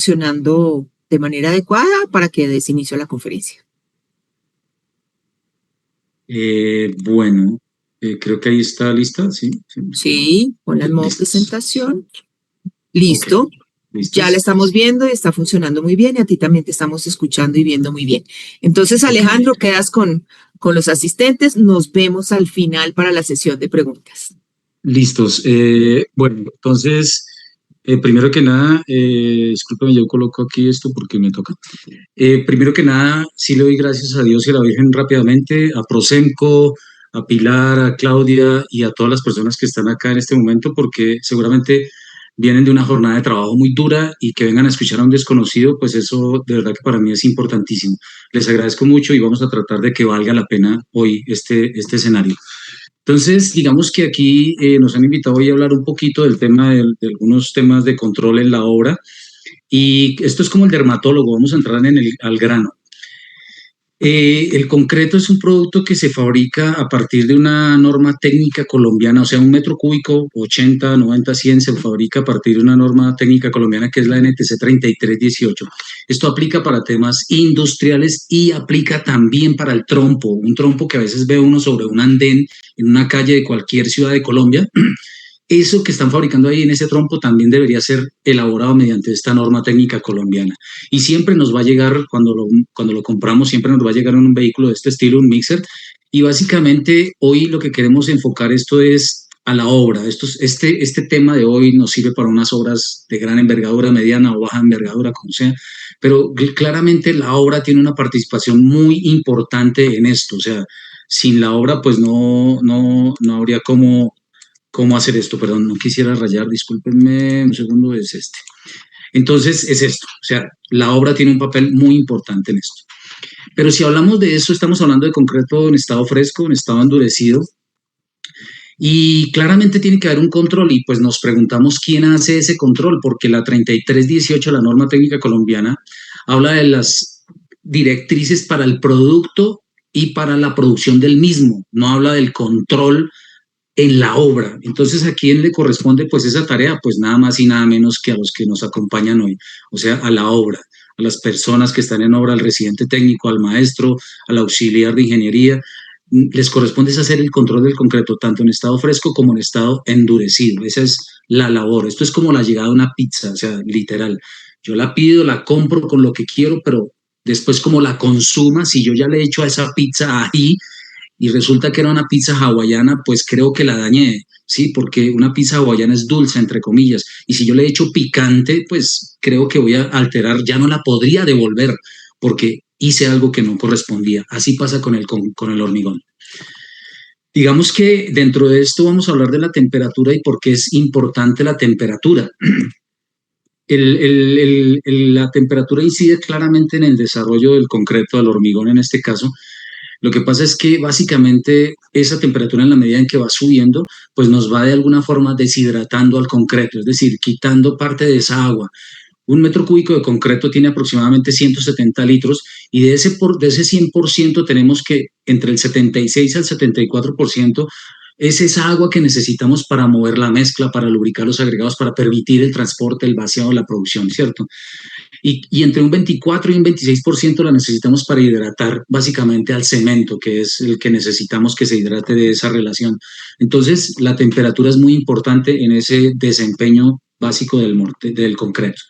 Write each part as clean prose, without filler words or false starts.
Funcionando de manera adecuada para que des inicio a la conferencia. Bueno, creo que ahí está lista, ¿sí? ¿Sí? Sí, pon el modo Listos. presentación. Ok, Listo. Ya la listos. estamos viendo y está funcionando muy bien y a ti también te estamos escuchando y viendo muy bien. Entonces, Ok, Alejandro, quedas con los asistentes. Nos vemos al final para la sesión de preguntas. listos. Bueno, entonces, primero que nada, discúlpame, yo coloco aquí esto porque me toca. Primero que nada, sí le doy gracias a Dios y a la Virgen rápidamente, a Prosenco, a Pilar, a Claudia y a todas las personas que están acá en este momento, porque seguramente vienen de una jornada de trabajo muy dura y que vengan a escuchar a un desconocido, pues eso de verdad que para mí es importantísimo. Les agradezco mucho y vamos a tratar de que valga la pena hoy este escenario. Entonces, digamos que aquí nos han invitado hoy a hablar un poquito del tema de algunos temas de control en la obra y esto es como el dermatólogo, vamos a entrar al grano. El concreto es un producto que se fabrica a partir de una norma técnica colombiana, o sea, un metro cúbico 80, 90, 100 se fabrica a partir de una norma técnica colombiana que es la NTC 3318. Esto aplica para temas industriales y aplica también para el trompo, un trompo que a veces ve uno sobre un andén en una calle de cualquier ciudad de Colombia. Eso que están fabricando ahí en ese trompo también debería ser elaborado mediante esta norma técnica colombiana. Y siempre nos va a llegar, cuando lo compramos, siempre nos va a llegar en un vehículo de este estilo, un mixer. Y básicamente hoy lo que queremos enfocar esto es a la obra. Este tema de hoy nos sirve para unas obras de gran envergadura, mediana o baja envergadura, como sea. Pero claramente la obra tiene una participación muy importante en esto. O sea, sin la obra pues no habría cómo hacer esto, perdón, no quisiera rayar, discúlpenme, un segundo, es este. Entonces, es esto, o sea, la obra tiene un papel muy importante en esto. Pero si hablamos de eso, estamos hablando de concreto en estado fresco, en estado endurecido, y claramente tiene que haber un control y pues nos preguntamos quién hace ese control, porque la 3318, la norma técnica colombiana, habla de las directrices para el producto y para la producción del mismo, no habla del control en la obra. Entonces, ¿a quién le corresponde pues esa tarea? Pues nada más y nada menos que a los que nos acompañan hoy, o sea, a la obra, a las personas que están en obra, al residente técnico, al maestro, al auxiliar de ingeniería. Les corresponde hacer el control del concreto, tanto en estado fresco como en estado endurecido. Esa es la labor. Esto es como la llegada de una pizza, o sea, literal. Yo la pido, la compro con lo que quiero, pero después como la consuma, si yo ya le he hecho a esa pizza ají, y resulta que era una pizza hawaiana, pues creo que la dañé, ¿sí? Porque una pizza hawaiana es dulce, entre comillas, y si yo le echo picante, pues creo que voy a alterar, ya no la podría devolver, porque hice algo que no correspondía. Así pasa con el hormigón. Digamos que dentro de esto vamos a hablar de la temperatura y por qué es importante la temperatura. La temperatura incide claramente en el desarrollo del concreto, del hormigón en este caso. Lo que pasa es que básicamente esa temperatura en la medida en que va subiendo, pues nos va de alguna forma deshidratando al concreto, es decir, quitando parte de esa agua. Un metro cúbico de concreto tiene aproximadamente 170 litros y de ese 100% tenemos que entre el 76 al 74% es esa agua que necesitamos para mover la mezcla, para lubricar los agregados, para permitir el transporte, el vaciado, la producción, ¿cierto? Y entre un 24 y un 26% la necesitamos para hidratar básicamente al cemento, que es el que necesitamos que se hidrate de esa relación. Entonces, la temperatura es muy importante en ese desempeño básico del concreto.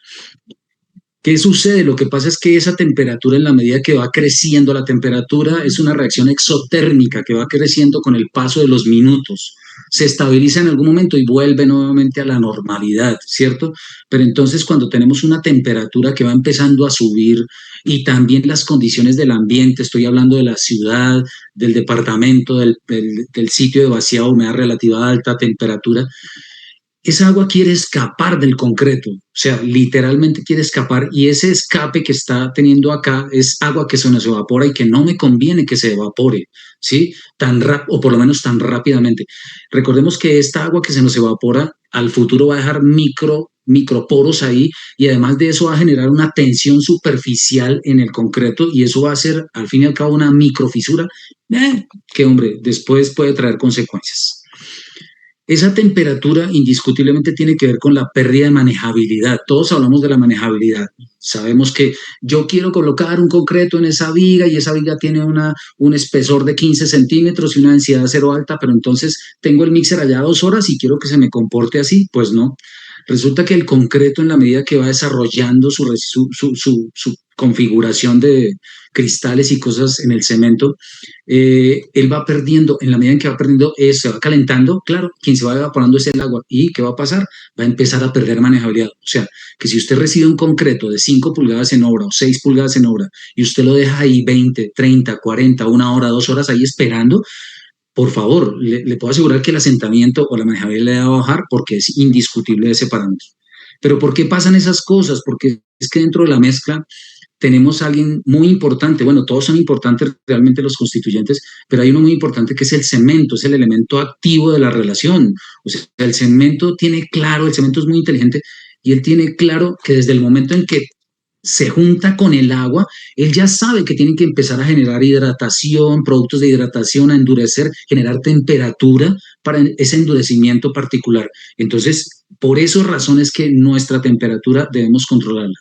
¿Qué sucede? Lo que pasa es que esa temperatura, en la medida que va creciendo la temperatura, es una reacción exotérmica que va creciendo con el paso de los minutos. Se estabiliza en algún momento y vuelve nuevamente a la normalidad, ¿cierto? Pero entonces cuando tenemos una temperatura que va empezando a subir y también las condiciones del ambiente, estoy hablando de la ciudad, del departamento, del sitio de vaciado, humedad relativa a alta temperatura, esa agua quiere escapar del concreto, o sea, literalmente quiere escapar y ese escape que está teniendo acá es agua que se nos evapora y que no me conviene que se evapore, ¿sí? O por lo menos tan rápidamente. Recordemos que esta agua que se nos evapora al futuro va a dejar microporos ahí y además de eso va a generar una tensión superficial en el concreto y eso va a ser al fin y al cabo una microfisura que hombre, después puede traer consecuencias. Esa temperatura indiscutiblemente tiene que ver con la pérdida de manejabilidad. Todos hablamos de la manejabilidad. Sabemos que yo quiero colocar un concreto en esa viga y esa viga tiene un espesor de 15 centímetros y una densidad de acero alta, pero entonces tengo el mixer allá 2 horas y quiero que se me comporte así. Pues no. Resulta que el concreto, en la medida que va desarrollando su configuración de cristales y cosas en el cemento, él va perdiendo, en la medida en que va perdiendo, se va calentando, claro, quien se va evaporando es el agua. ¿Y qué va a pasar? Va a empezar a perder manejabilidad. O sea, que si usted recibe un concreto de 5 pulgadas en obra o 6 pulgadas en obra y usted lo deja ahí 20, 30, 40, 1 hora, 2 horas ahí esperando, por favor, le puedo asegurar que el asentamiento o la manejabilidad va a bajar porque es indiscutible ese parámetro. Pero ¿por qué pasan esas cosas? Porque es que dentro de la mezcla tenemos a alguien muy importante. Bueno, todos son importantes realmente los constituyentes, pero hay uno muy importante que es el cemento, es el elemento activo de la relación. O sea, el cemento tiene claro, el cemento es muy inteligente y él tiene claro que desde el momento en que se junta con el agua, él ya sabe que tiene que empezar a generar hidratación, productos de hidratación, a endurecer, generar temperatura para ese endurecimiento particular. Entonces, por esas razones que nuestra temperatura debemos controlarla.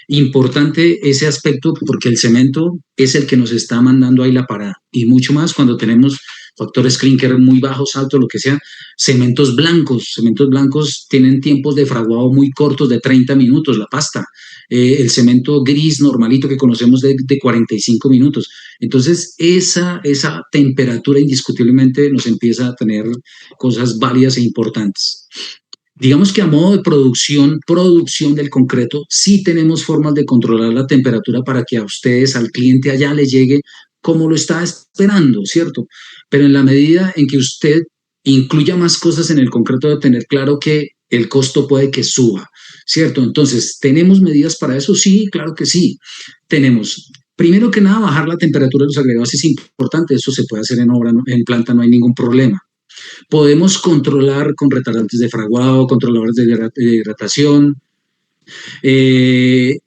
Importante ese aspecto porque el cemento es el que nos está mandando ahí la parada y mucho más cuando tenemos factores clinker muy bajos, altos, lo que sea, cementos blancos tienen tiempos de fraguado muy cortos de 30 minutos, la pasta, el cemento gris normalito que conocemos de 45 minutos. Entonces, esa temperatura indiscutiblemente nos empieza a tener cosas válidas e importantes. Digamos que a modo de producción del concreto, sí tenemos formas de controlar la temperatura para que a ustedes, al cliente allá, le llegue como lo está esperando, ¿cierto? Pero en la medida en que usted incluya más cosas en el concreto, de tener claro que el costo puede que suba, ¿cierto? Entonces, ¿tenemos medidas para eso? Sí, claro que sí. Tenemos, primero que nada, bajar la temperatura de los agregados es importante, eso se puede hacer en obra, en planta no hay ningún problema. Podemos controlar con retardantes de fraguado, controladores de hidratación, eh,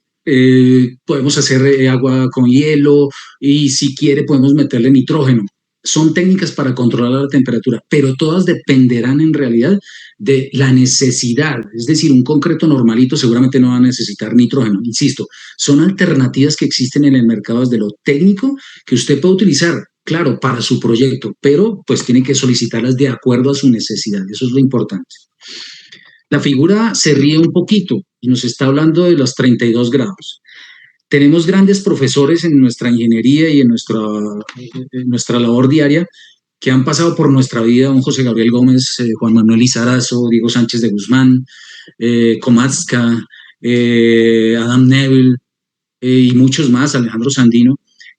podemos hacer agua con hielo y si quiere podemos meterle nitrógeno. Son técnicas para controlar la temperatura, pero todas dependerán en realidad de la necesidad. Es decir, un concreto normalito seguramente no va a necesitar nitrógeno. Insisto, son alternativas que existen en el mercado desde lo técnico que usted puede utilizar, claro, para su proyecto, pero pues tiene que solicitarlas de acuerdo a su necesidad. Eso es lo importante. La figura se ríe un poquito y nos está hablando de los 32 grados. Tenemos grandes profesores en nuestra ingeniería y en nuestra labor diaria que han pasado por nuestra vida, don José Gabriel Gómez, Juan Manuel Lizarazo, Diego Sánchez de Guzmán, Komatska, Adam Neville y muchos más, Alejandro Sandino,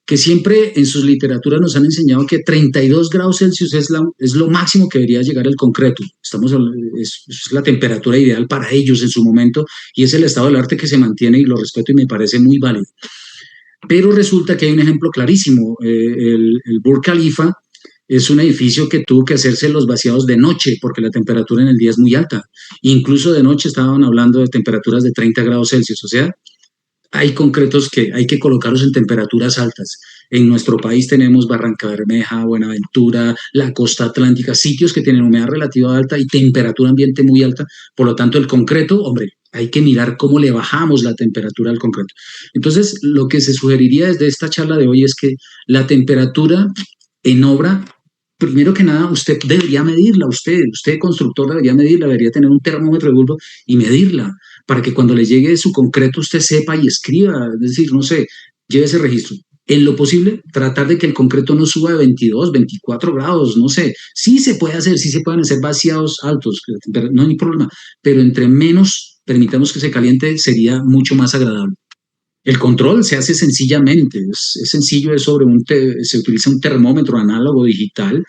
que siempre en sus literaturas nos han enseñado que 32 grados Celsius es lo máximo que debería llegar el concreto. Es la temperatura ideal para ellos en su momento y es el estado del arte que se mantiene y lo respeto y me parece muy válido. Pero resulta que hay un ejemplo clarísimo. El Burj Khalifa es un edificio que tuvo que hacerse los vaciados de noche porque la temperatura en el día es muy alta. Incluso de noche estaban hablando de temperaturas de 30 grados Celsius. O sea, hay concretos que hay que colocarlos en temperaturas altas. En nuestro país tenemos Barranca Bermeja, Buenaventura, la costa atlántica, sitios que tienen humedad relativa alta y temperatura ambiente muy alta. Por lo tanto, el concreto, hombre, hay que mirar cómo le bajamos la temperatura al concreto. Entonces, lo que se sugeriría desde esta charla de hoy es que la temperatura en obra, primero que nada, usted debería medirla, usted constructor debería medirla, debería tener un termómetro de bulbo y medirla para que cuando le llegue su concreto usted sepa y escriba, es decir, no sé, lleve ese registro. En lo posible, tratar de que el concreto no suba de 22, 24 grados, no sé. Sí se puede hacer, sí se pueden hacer vaciados altos, no hay problema, pero entre menos permitamos que se caliente sería mucho más agradable. El control se hace sencillamente, es sencillo, se utiliza un termómetro análogo digital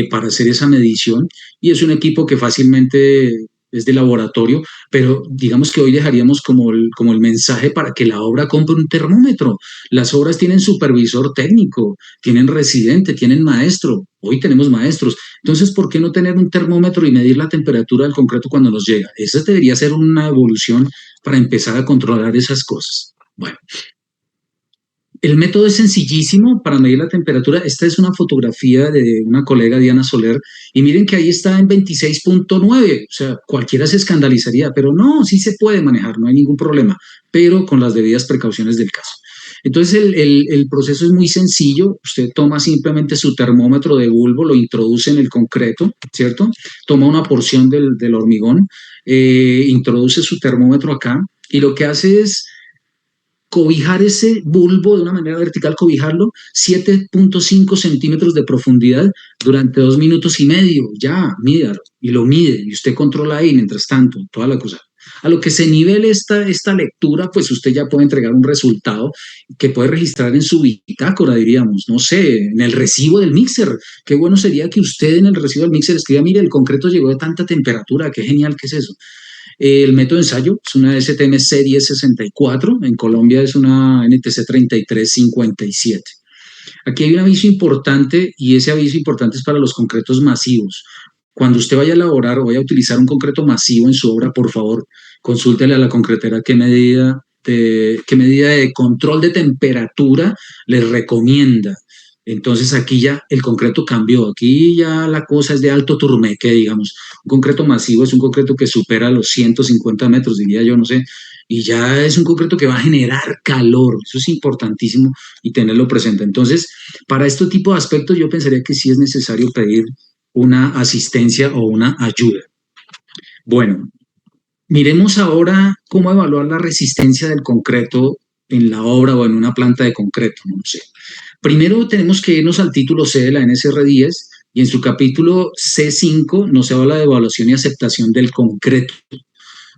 para hacer esa medición y es un equipo que fácilmente es de laboratorio, pero digamos que hoy dejaríamos como el mensaje para que la obra compre un termómetro. Las obras tienen supervisor técnico, tienen residente, tienen maestro. Hoy tenemos maestros. Entonces, ¿por qué no tener un termómetro y medir la temperatura del concreto cuando nos llega? Esa debería ser una evolución para empezar a controlar esas cosas. Bueno, El método es sencillísimo para medir la temperatura. Esta es una fotografía de una colega, Diana Soler, y miren que ahí está en 26.9, o sea, cualquiera se escandalizaría, pero no, sí se puede manejar, no hay ningún problema, pero con las debidas precauciones del caso. Entonces, el proceso es muy sencillo. Usted toma simplemente su termómetro de bulbo, lo introduce en el concreto, ¿cierto? Toma una porción del hormigón, introduce su termómetro acá y lo que hace es cobijar ese bulbo de una manera vertical, cobijarlo 7.5 centímetros de profundidad durante 2 minutos y medio. Ya, mídalo y lo mide y usted controla ahí mientras tanto, toda la cosa. A lo que se nivele esta lectura, pues usted ya puede entregar un resultado que puede registrar en su bitácora, diríamos, no sé, en el recibo del mixer. Qué bueno sería que usted en el recibo del mixer escriba, mire, el concreto llegó de tanta temperatura, qué genial que es eso. El método de ensayo es una STMC 1064, en Colombia es una NTC 3357. Aquí hay un aviso importante y ese aviso importante es para los concretos masivos. Cuando usted vaya a elaborar o vaya a utilizar un concreto masivo en su obra, por favor, consúltele a la concretera qué medida de control de temperatura les recomienda. Entonces aquí ya el concreto cambió, aquí ya la cosa es de alto turmeque, digamos. Un concreto masivo es un concreto que supera los 150 metros, diría yo, no sé, y ya es un concreto que va a generar calor, eso es importantísimo y tenerlo presente. Entonces, para este tipo de aspectos yo pensaría que sí es necesario pedir una asistencia o una ayuda. Bueno, miremos ahora cómo evaluar la resistencia del concreto en la obra o en una planta de concreto, no sé. Primero tenemos que irnos al título C de la NSR 10 y en su capítulo C5 nos habla de evaluación y aceptación del concreto.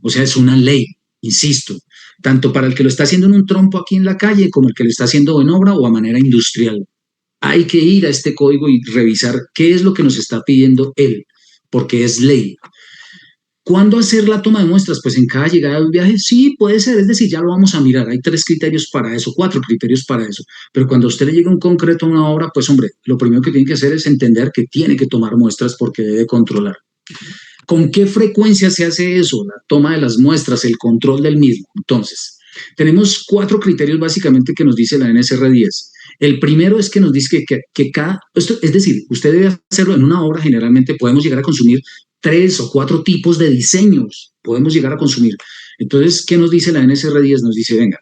O sea, es una ley, insisto, tanto para el que lo está haciendo en un trompo aquí en la calle como el que lo está haciendo en obra o a manera industrial. Hay que ir a este código y revisar qué es lo que nos está pidiendo él, porque es ley. ¿Cuándo hacer la toma de muestras? Pues en cada llegada del viaje, sí, puede ser, es decir, ya lo vamos a mirar. Hay 3 criterios para eso, 4 criterios para eso. Pero cuando a usted le llega un concreto a una obra, pues hombre, lo primero que tiene que hacer es entender que tiene que tomar muestras porque debe controlar. ¿Con qué frecuencia se hace eso? La toma de las muestras, el control del mismo. Entonces, tenemos 4 criterios básicamente que nos dice la NSR 10. El primero es que nos dice que cada, esto, es decir, usted debe hacerlo en una obra, generalmente podemos llegar a consumir 3 o 4 tipos de diseños, podemos llegar a consumir. Entonces, ¿qué nos dice la NSR 10? Nos dice, venga,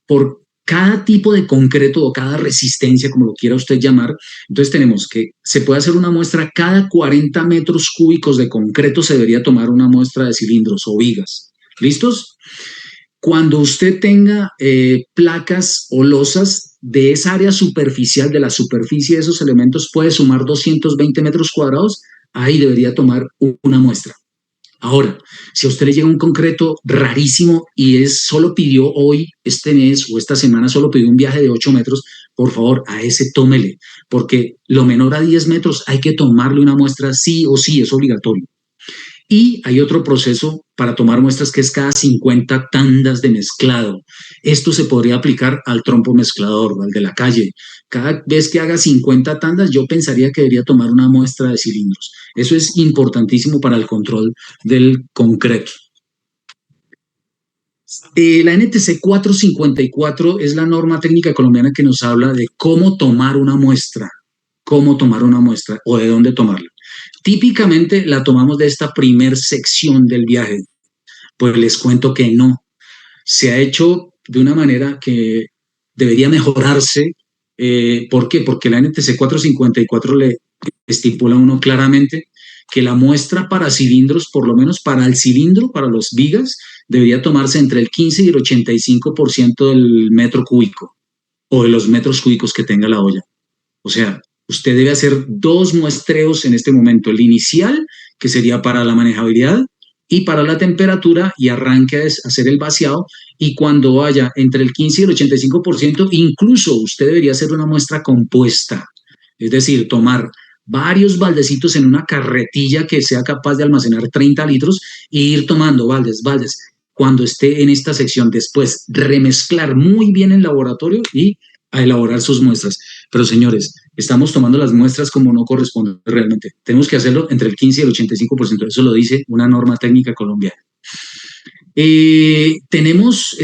por cada tipo de concreto o cada resistencia, como lo quiera usted llamar, entonces tenemos que se puede hacer una muestra cada 40 metros cúbicos de concreto, se debería tomar una muestra de cilindros o vigas. ¿Listos? Cuando usted tenga placas o losas de esa área superficial, de la superficie de esos elementos, puede sumar 220 metros cuadrados, ahí debería tomar una muestra. Ahora, si a usted le llega un concreto rarísimo y solo pidió hoy, este mes o esta semana, solo pidió un viaje de 8 metros, por favor, a ese tómele, porque lo menor a 10 metros hay que tomarle una muestra sí o sí, es obligatorio. Y hay otro proceso para tomar muestras que es cada 50 tandas de mezclado. Esto se podría aplicar al trompo mezclador, al de la calle. Cada vez que haga 50 tandas, yo pensaría que debería tomar una muestra de cilindros. Eso es importantísimo para el control del concreto. La NTC 454 es la norma técnica colombiana que nos habla de cómo tomar una muestra o de dónde tomarla. Típicamente la tomamos de esta primer sección del viaje, pues les cuento que no. Se ha hecho de una manera que debería mejorarse. ¿Por qué? Porque la NTC 454 le estipula uno claramente que la muestra para cilindros, por lo menos para el cilindro, para los vigas, debería tomarse entre el 15 y el 85% del metro cúbico o de los metros cúbicos que tenga la olla. O sea, usted debe hacer 2 muestreos en este momento, el inicial, que sería para la manejabilidad, y para la temperatura, y arranque a hacer el vaciado, y cuando vaya entre el 15 y el 85%, incluso usted debería hacer una muestra compuesta, es decir, tomar varios baldecitos en una carretilla que sea capaz de almacenar 30 litros e ir tomando baldes. Cuando esté en esta sección, después remezclar muy bien el laboratorio y a elaborar sus muestras. Pero señores, estamos tomando las muestras como no corresponde realmente. Tenemos que hacerlo entre el 15 y el 85%. Eso lo dice una norma técnica colombiana. Tenemos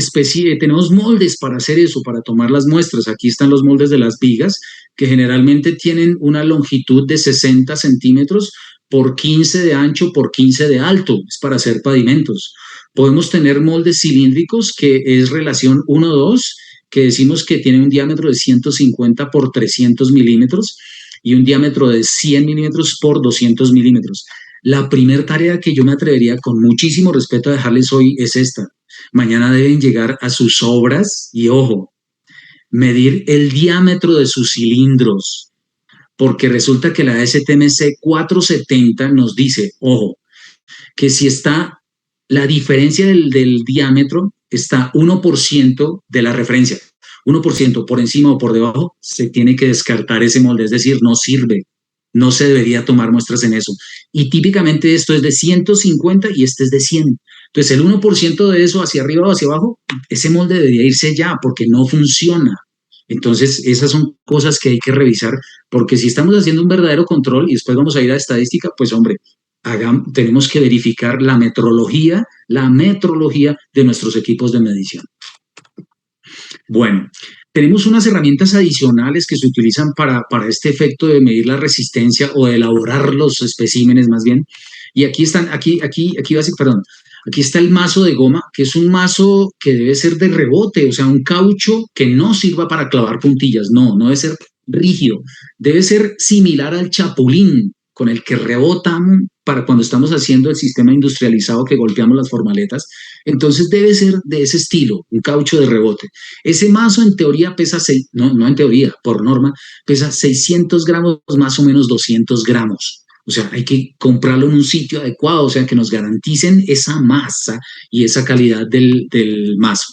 moldes para hacer eso, para tomar las muestras. Aquí están los moldes de las vigas, que generalmente tienen una longitud de 60 centímetros por 15 de ancho por 15 de alto. Es para hacer pavimentos. Podemos tener moldes cilíndricos, que es relación 1:2, que decimos que tiene un diámetro de 150 por 300 milímetros y un diámetro de 100 milímetros por 200 milímetros. La primera tarea que yo me atrevería con muchísimo respeto a dejarles hoy es esta. Mañana deben llegar a sus obras y, ojo, medir el diámetro de sus cilindros, porque resulta que la STMC 470 nos dice, ojo, que si está la diferencia del diámetro está 1% de la referencia, 1% por encima o por debajo, se tiene que descartar ese molde, es decir, no sirve. No se debería tomar muestras en eso. Y típicamente esto es de 150 y este es de 100. Entonces, el 1% de eso hacia arriba o hacia abajo, ese molde debería irse ya porque no funciona. Entonces, esas son cosas que hay que revisar, porque si estamos haciendo un verdadero control y después vamos a ir a estadística, pues hombre, tenemos que verificar la metrología de nuestros equipos de medición. Bueno, tenemos unas herramientas adicionales que se utilizan para este efecto de medir la resistencia o de elaborar los especímenes más bien. Y aquí están, aquí está el mazo de goma, que es un mazo que debe ser de rebote, o sea, un caucho que no sirva para clavar puntillas, no debe ser rígido, debe ser similar al chapulín con el que rebotan para cuando estamos haciendo el sistema industrializado que golpeamos las formaletas. Entonces debe ser de ese estilo, un caucho de rebote. Ese mazo en teoría pesa, no en teoría, por norma, pesa 600 gramos, más o menos 200 gramos. O sea, hay que comprarlo en un sitio adecuado, o sea, que nos garanticen esa masa y esa calidad del mazo.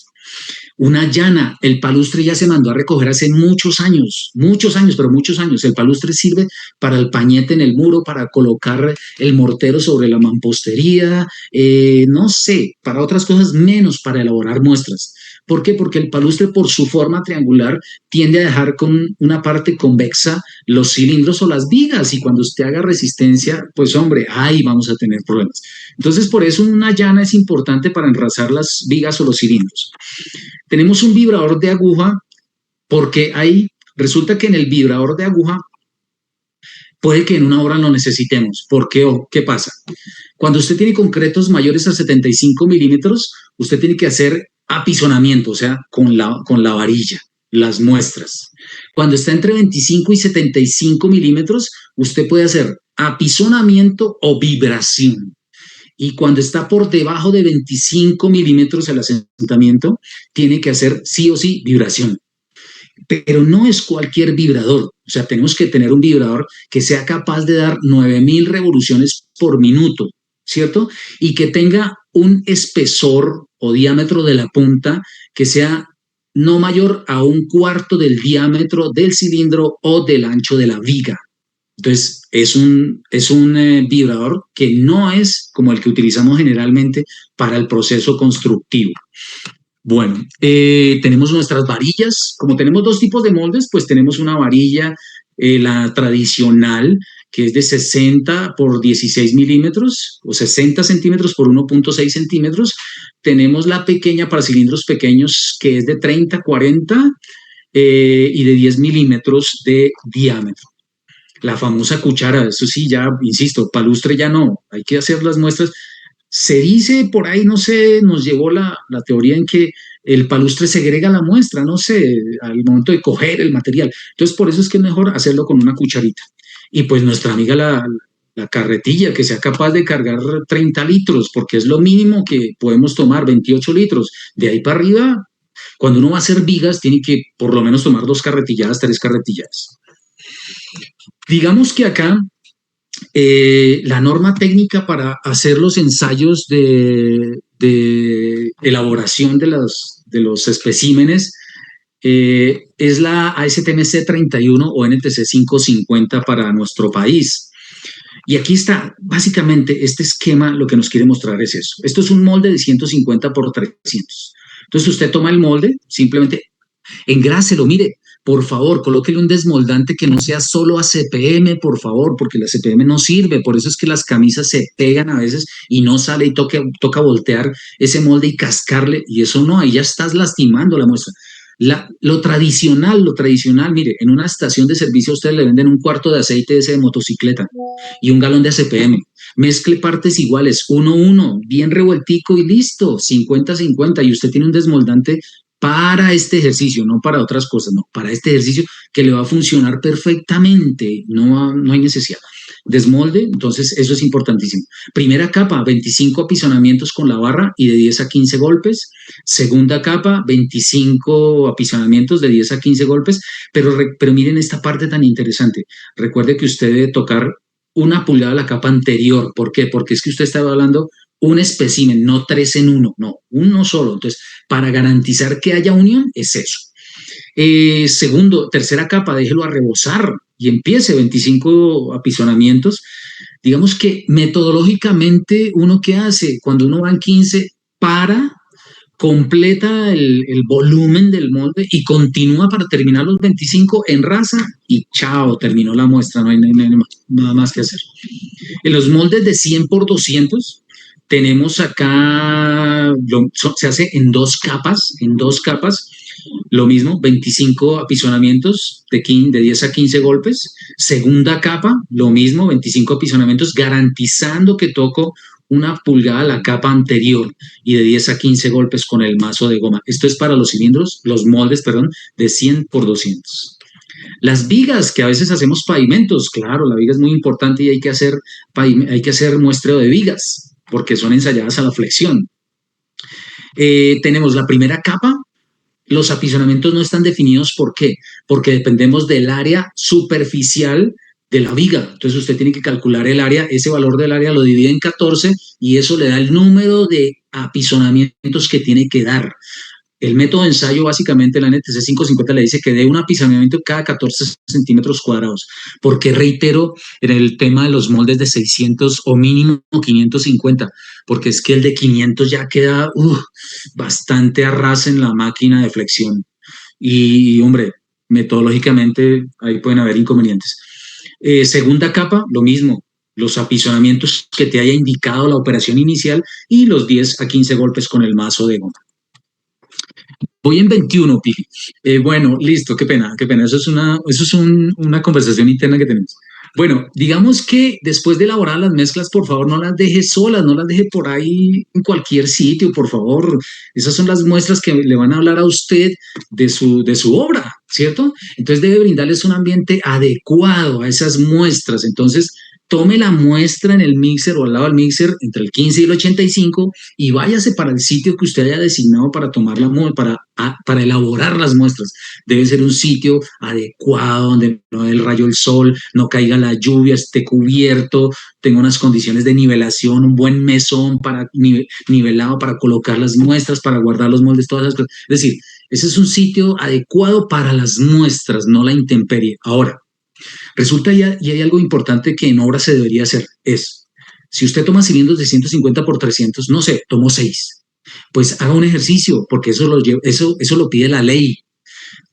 Una llana, el palustre ya se mandó a recoger hace muchos años, pero muchos años. El palustre sirve para el pañete en el muro, para colocar el mortero sobre la mampostería, no sé, para otras cosas menos para elaborar muestras. ¿Por qué? Porque el palustre, por su forma triangular, tiende a dejar con una parte convexa los cilindros o las vigas, y cuando usted haga resistencia, pues hombre, ahí vamos a tener problemas. Entonces, por eso una llana es importante para enrazar las vigas o los cilindros. Tenemos un vibrador de aguja, porque resulta que en el vibrador de aguja puede que en una obra lo necesitemos. ¿Por qué? ¿Qué pasa? Cuando usted tiene concretos mayores a 75 milímetros, usted tiene que hacer apisonamiento, o sea, con la varilla, las muestras. Cuando está entre 25 y 75 milímetros, usted puede hacer apisonamiento o vibración. Y cuando está por debajo de 25 milímetros el asentamiento, tiene que hacer sí o sí vibración. Pero no es cualquier vibrador. O sea, tenemos que tener un vibrador que sea capaz de dar 9000 revoluciones por minuto, ¿cierto? Y que tenga un espesor o diámetro de la punta que sea no mayor a 1/4 del diámetro del cilindro o del ancho de la viga. Entonces, es un vibrador que no es como el que utilizamos generalmente para el proceso constructivo. Bueno, tenemos nuestras varillas. Como tenemos dos tipos de moldes, pues tenemos una varilla, la tradicional, que es de 60 por 16 milímetros o 60 centímetros por 1.6 centímetros. Tenemos la pequeña para cilindros pequeños, que es de 30, 40 y de 10 milímetros de diámetro. La famosa cuchara, eso sí, ya, insisto, palustre ya no, hay que hacer las muestras. Se dice por ahí, no sé, nos llevó la teoría en que el palustre segrega la muestra, no sé, al momento de coger el material. Entonces, por eso es que es mejor hacerlo con una cucharita. Y pues nuestra amiga la carretilla, que sea capaz de cargar 30 litros, porque es lo mínimo que podemos tomar, 28 litros. De ahí para arriba, cuando uno va a hacer vigas, tiene que por lo menos tomar 2 carretilladas, 3 carretilladas. Digamos que acá la norma técnica para hacer los ensayos de elaboración de los especímenes es la ASTM 31 o NTC 550 para nuestro país. Y aquí está, básicamente, este esquema lo que nos quiere mostrar es eso. Esto es un molde de 150 por 300. Entonces usted toma el molde, simplemente engráselo, mire, por favor, colóquele un desmoldante que no sea solo ACPM, por favor, porque la ACPM no sirve. Por eso es que las camisas se pegan a veces y no sale y toca voltear ese molde y cascarle. Y eso no, ahí ya estás lastimando la muestra. Lo tradicional, mire, en una estación de servicio a ustedes le venden un cuarto de aceite ese de motocicleta y un galón de ACPM. Mezcle partes iguales, 1-1, bien revueltico y listo, 50-50. Y usted tiene un desmoldante para este ejercicio, no para otras cosas, no, para este ejercicio que le va a funcionar perfectamente, no hay necesidad. Desmolde, entonces eso es importantísimo. Primera capa, 25 apisonamientos con la barra y de 10 a 15 golpes. Segunda capa, 25 apisonamientos de 10 a 15 golpes, pero miren esta parte tan interesante. Recuerde que usted debe tocar 1 pulgada la capa anterior. ¿Por qué? Porque es que usted estaba hablando un espécimen, no 3 en 1, no, uno solo. Entonces, para garantizar que haya unión, es eso. Tercera capa, déjelo a rebosar y empiece 25 apisonamientos. Digamos que metodológicamente, ¿uno qué hace? Cuando uno va en 15, completa el volumen del molde y continúa para terminar los 25 en raza y chao, terminó la muestra, no hay nada más que hacer. En los moldes de 100 por 200 tenemos acá, se hace en dos capas, lo mismo, 25 apisonamientos de 10 a 15 golpes. Segunda capa, lo mismo, 25 apisonamientos, garantizando que toco 1 pulgada la capa anterior y de 10 a 15 golpes con el mazo de goma. Esto es para los cilindros, los moldes, perdón, de 100 por 200. Las vigas, que a veces hacemos pavimentos, claro, la viga es muy importante y hay que hacer muestreo de vigas, porque son ensayadas a la flexión. Tenemos la primera capa. Los apisonamientos no están definidos, ¿por qué? Porque dependemos del área superficial de la viga. Entonces usted tiene que calcular el área, ese valor del área lo divide en 14 y eso le da el número de apisonamientos que tiene que dar. El método de ensayo, básicamente, la NTC 550 le dice que dé un apisonamiento cada 14 centímetros cuadrados. Porque reitero en el tema de los moldes de 600 o mínimo 550, porque es que el de 500 ya queda bastante a ras en la máquina de flexión. Y hombre, metodológicamente ahí pueden haber inconvenientes. Segunda capa, lo mismo. Los apisonamientos que te haya indicado la operación inicial y los 10 a 15 golpes con el mazo de goma. Voy en 21, Pili. Bueno, listo, qué pena. Eso es una conversación interna que tenemos. Bueno, digamos que después de elaborar las mezclas, por favor, no las deje solas, no las deje por ahí en cualquier sitio, por favor. Esas son las muestras que le van a hablar a usted de su obra, ¿cierto? Entonces debe brindarles un ambiente adecuado a esas muestras. Entonces, tome la muestra en el mixer o al lado del mixer entre el 15 y el 85 y váyase para el sitio que usted haya designado para tomar para elaborar las muestras. Debe ser un sitio adecuado donde no dé el rayo del sol, no caiga la lluvia, esté cubierto, tenga unas condiciones de nivelación, un buen mesón para nivelado para colocar las muestras, para guardar los moldes, todas esas cosas. Es decir, ese es un sitio adecuado para las muestras, no la intemperie. Ahora, resulta y hay algo importante que en obra se debería hacer, es, si usted toma cilindros de 150 por 300, no sé, tomó 6, pues haga un ejercicio, porque eso lo pide la ley.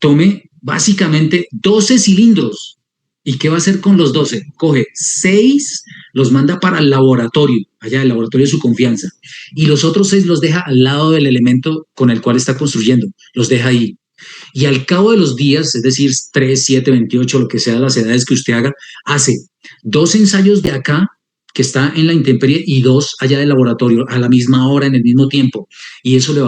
Tome básicamente 12 cilindros. ¿Y qué va a hacer con los 12? Coge 6, los manda para el laboratorio, allá el laboratorio de su confianza, y los otros 6 los deja al lado del elemento con el cual está construyendo, los deja ahí. Y al cabo de los días, es decir, 3, 7, 28, lo que sea las edades que usted haga, hace 2 ensayos de acá, que está en la intemperie, y 2 allá del laboratorio, a la misma hora, en el mismo tiempo. Y eso le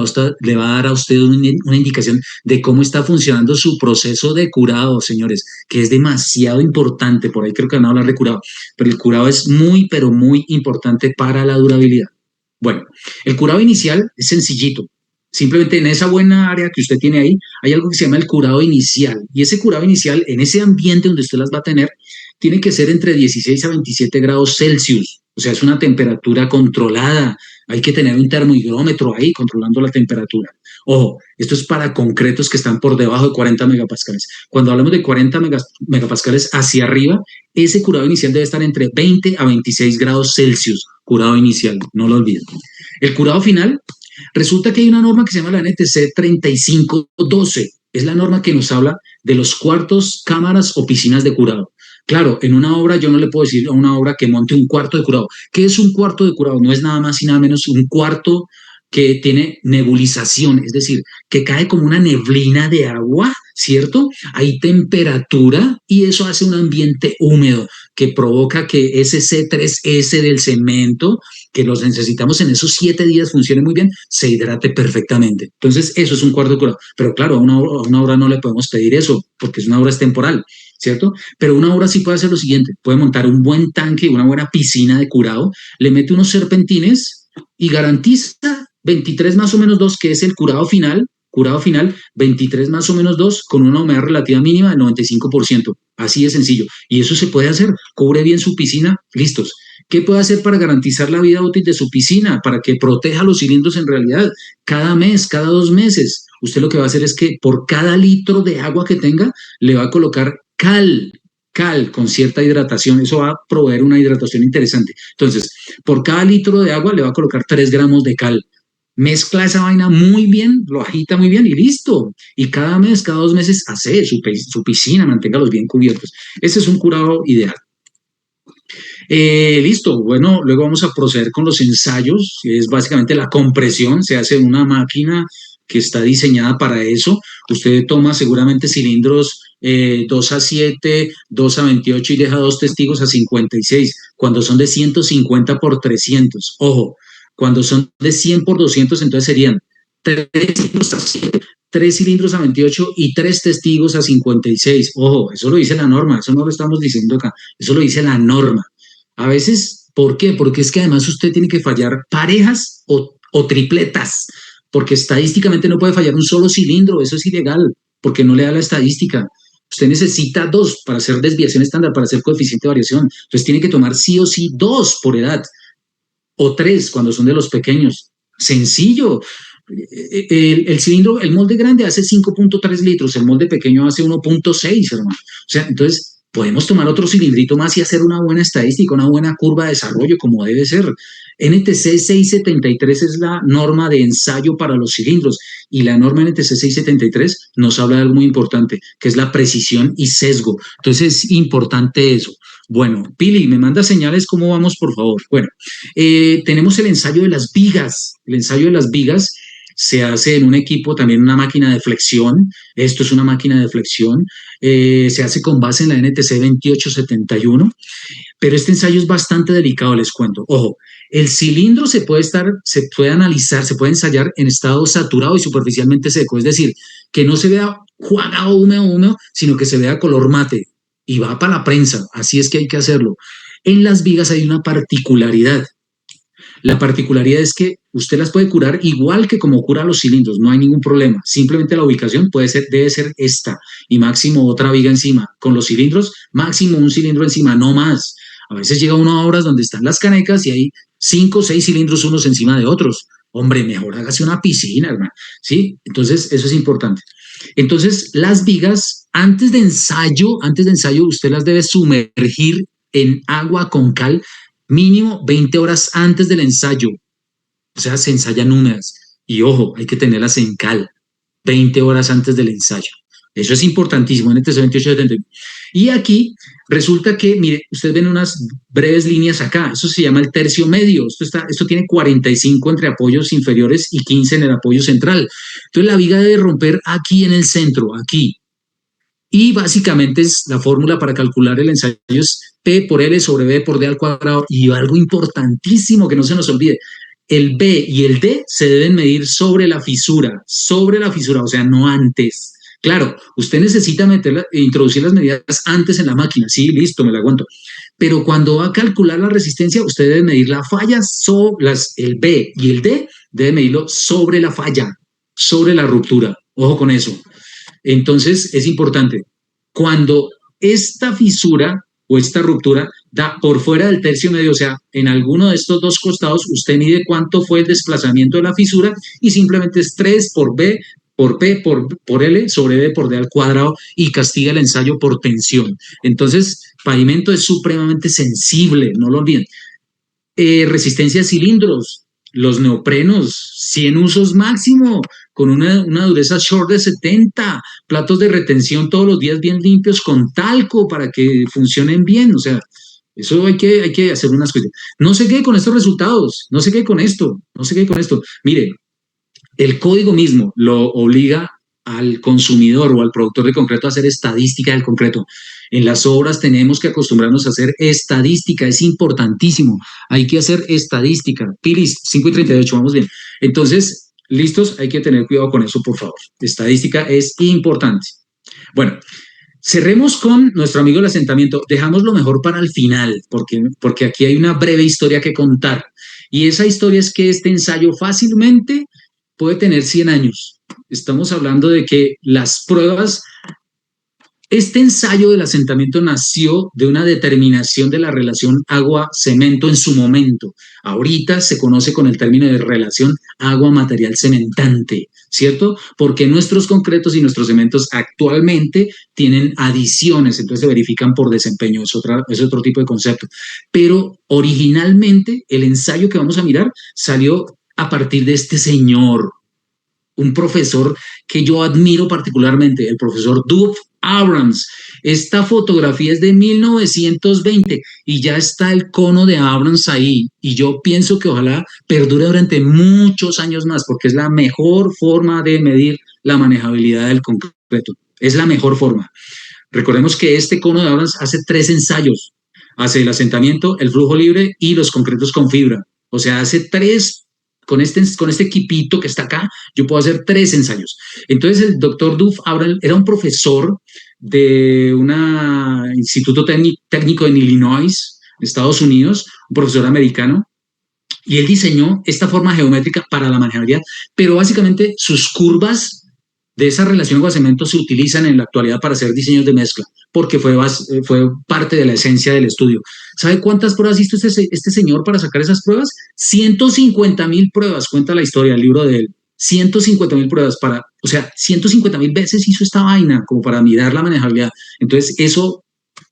va a dar a usted una indicación de cómo está funcionando su proceso de curado, señores, que es demasiado importante. Por ahí creo que van a hablar de curado, pero el curado es muy, pero muy importante para la durabilidad. Bueno, el curado inicial es sencillito. Simplemente en esa buena área que usted tiene ahí, hay algo que se llama el curado inicial. Y ese curado inicial, en ese ambiente donde usted las va a tener, tiene que ser entre 16 a 27 grados Celsius. O sea, es una temperatura controlada. Hay que tener un termohigrómetro ahí controlando la temperatura. Ojo, esto es para concretos que están por debajo de 40 megapascales. Cuando hablamos de 40 megapascales hacia arriba, ese curado inicial debe estar entre 20 a 26 grados Celsius. Curado inicial, no lo olviden. El curado final, resulta que hay una norma que se llama la NTC 3512. Es la norma que nos habla de los cuartos, cámaras o piscinas de curado. Claro, en una obra yo no le puedo decir a una obra que monte un cuarto de curado. ¿Qué es un cuarto de curado? No es nada más y nada menos un cuarto que tiene nebulización, es decir, que cae como una neblina de agua, ¿cierto? Hay temperatura y eso hace un ambiente húmedo que provoca que ese C3S del cemento, que los necesitamos en esos 7 días, funcione muy bien, se hidrate perfectamente. Entonces, eso es un cuarto de curado. Pero claro, a una obra no le podemos pedir eso, porque es una obra temporal, ¿cierto? Pero una obra sí puede hacer lo siguiente, puede montar un buen tanque, una buena piscina de curado, le mete unos serpentines y garantiza 23 más o menos 2, que es el curado final, 23 más o menos 2, con una humedad relativa mínima del 95%. Así de sencillo. Y eso se puede hacer. Cubre bien su piscina, listos. ¿Qué puede hacer para garantizar la vida útil de su piscina? Para que proteja los cilindros en realidad. Cada mes, cada 2 meses, usted lo que va a hacer es que por cada litro de agua que tenga, le va a colocar cal con cierta hidratación. Eso va a proveer una hidratación interesante. Entonces, por cada litro de agua le va a colocar 3 gramos de cal. Mezcla esa vaina muy bien, lo agita muy bien y listo. Y cada mes, cada 2 meses, hace su piscina, manténgalos bien cubiertos. Ese es un curado ideal. Listo, bueno, luego vamos a proceder con los ensayos, es básicamente la compresión, se hace en una máquina que está diseñada para eso. Usted toma seguramente cilindros 2 a 7, 2 a 28 y deja 2 testigos a 56, cuando son de 150 por 300. Ojo, cuando son de 100 por 200, entonces serían 3 cilindros a 7, 3 cilindros a 28 y 3 testigos a 56. Ojo, eso lo dice la norma, eso no lo estamos diciendo acá, eso lo dice la norma. A veces, ¿por qué? Porque es que además usted tiene que fallar parejas o tripletas, porque estadísticamente no puede fallar un solo cilindro, eso es ilegal, porque no le da la estadística. Usted necesita 2 para hacer desviación estándar, para hacer coeficiente de variación. Entonces tiene que tomar sí o sí 2 por edad, o 3 cuando son de los pequeños. Sencillo. El cilindro, el molde grande hace 5.3 litros, el molde pequeño hace 1.6, hermano. O sea, entonces podemos tomar otro cilindrito más y hacer una buena estadística, una buena curva de desarrollo como debe ser. NTC 673 es la norma de ensayo para los cilindros y la norma NTC 673 nos habla de algo muy importante, que es la precisión y sesgo. Entonces es importante eso. Bueno, Pili, me manda señales, ¿cómo vamos, por favor? Bueno, tenemos el ensayo de las vigas. El ensayo de las vigas se hace en un equipo, también una máquina de flexión. Esto es una máquina de flexión. Se hace con base en la NTC 2871, pero este ensayo es bastante delicado, les cuento. Ojo, el cilindro se puede analizar, se puede ensayar en estado saturado y superficialmente seco, es decir, que no se vea jugado, húmedo, sino que se vea color mate y va para la prensa, así es que hay que hacerlo. En las vigas hay una particularidad. La particularidad es que usted las puede curar igual que como cura los cilindros, no hay ningún problema. Simplemente la ubicación debe ser esta y máximo otra viga encima. Con los cilindros, máximo un cilindro encima, no más. A veces llega uno a obras donde están las canecas y hay 5 o 6 cilindros unos encima de otros. Hombre, mejor hágase una piscina, hermano. ¿Sí? Entonces, eso es importante. Entonces, las vigas, antes de ensayo, usted las debe sumergir en agua con cal mínimo 20 horas antes del ensayo. O sea, se ensayan húmedas. Y ojo, hay que tenerlas en cal 20 horas antes del ensayo. Eso es importantísimo en el TC 2871. Y aquí resulta que, mire, ustedes ven unas breves líneas acá. Eso se llama el tercio medio. Esto tiene 45 entre apoyos inferiores y 15 en el apoyo central. Entonces la viga debe romper aquí en el centro, aquí. Y básicamente es la fórmula para calcular el ensayo es P por L sobre B por D al cuadrado. Y algo importantísimo que no se nos olvide, el B y el D se deben medir sobre la fisura, o sea, no antes. Claro, usted necesita introducir las medidas antes en la máquina, sí, listo, me la aguanto. Pero cuando va a calcular la resistencia, usted debe medir la falla, el B y el D debe medirlo sobre la falla, sobre la ruptura. Ojo con eso. Entonces, es importante. Cuando esta fisura o esta ruptura da por fuera del tercio medio, o sea, en alguno de estos dos costados, usted mide cuánto fue el desplazamiento de la fisura y simplemente es 3 por B, por P, por L sobre B por D al cuadrado y castiga el ensayo por tensión. Entonces, pavimento es supremamente sensible, no lo olviden. Resistencia de cilindros. los neoprenos, 100 usos máximo, con una dureza short de 70, platos de retención todos los días bien limpios con talco para que funcionen bien, o sea, eso hay que hacer unas cosas. No se quede con estos resultados, no se quede con esto, no se quede con esto. Mire, el código mismo lo obliga al consumidor o al productor de concreto a hacer estadística del concreto. En las obras tenemos que acostumbrarnos a hacer estadística, es importantísimo. Hay que hacer estadística. Pilis, 5:38, vamos bien. Entonces, listos, hay que tener cuidado con eso, por favor. Estadística es importante. Bueno, cerremos con nuestro amigo el asentamiento. Dejamos lo mejor para el final, porque aquí hay una breve historia que contar. Y esa historia es que este ensayo fácilmente puede tener 100 años. Estamos hablando de que las pruebas, este ensayo del asentamiento nació de una determinación de la relación agua-cemento en su momento. Ahorita se conoce con el término de relación agua-material cementante, ¿cierto? Porque nuestros concretos y nuestros cementos actualmente tienen adiciones, entonces se verifican por desempeño, es otro tipo de concepto. Pero originalmente el ensayo que vamos a mirar salió a partir de este señor, un profesor que yo admiro particularmente, el profesor Dov Abrams. Esta fotografía es de 1920 y ya está el cono de Abrams ahí. Y yo pienso que ojalá perdure durante muchos años más, porque es la mejor forma de medir la manejabilidad del concreto. Es la mejor forma. Recordemos que este cono de Abrams hace 3 ensayos. Hace el asentamiento, el flujo libre y los concretos con fibra. O sea, hace 3. Con este equipito que está acá, yo puedo hacer 3 ensayos. Entonces, el doctor Dov Abrams era un profesor de un instituto técnico en Illinois, Estados Unidos, un profesor americano, y él diseñó esta forma geométrica para la manejabilidad, pero básicamente sus curvas de esa relación agua-cemento se utilizan en la actualidad para hacer diseños de mezcla, porque fue parte de la esencia del estudio. ¿Sabe cuántas pruebas hizo este señor para sacar esas pruebas? 150,000 pruebas, cuenta la historia, el libro de él. 150,000 pruebas o sea, 150,000 veces hizo esta vaina como para mirar la manejabilidad. Entonces, eso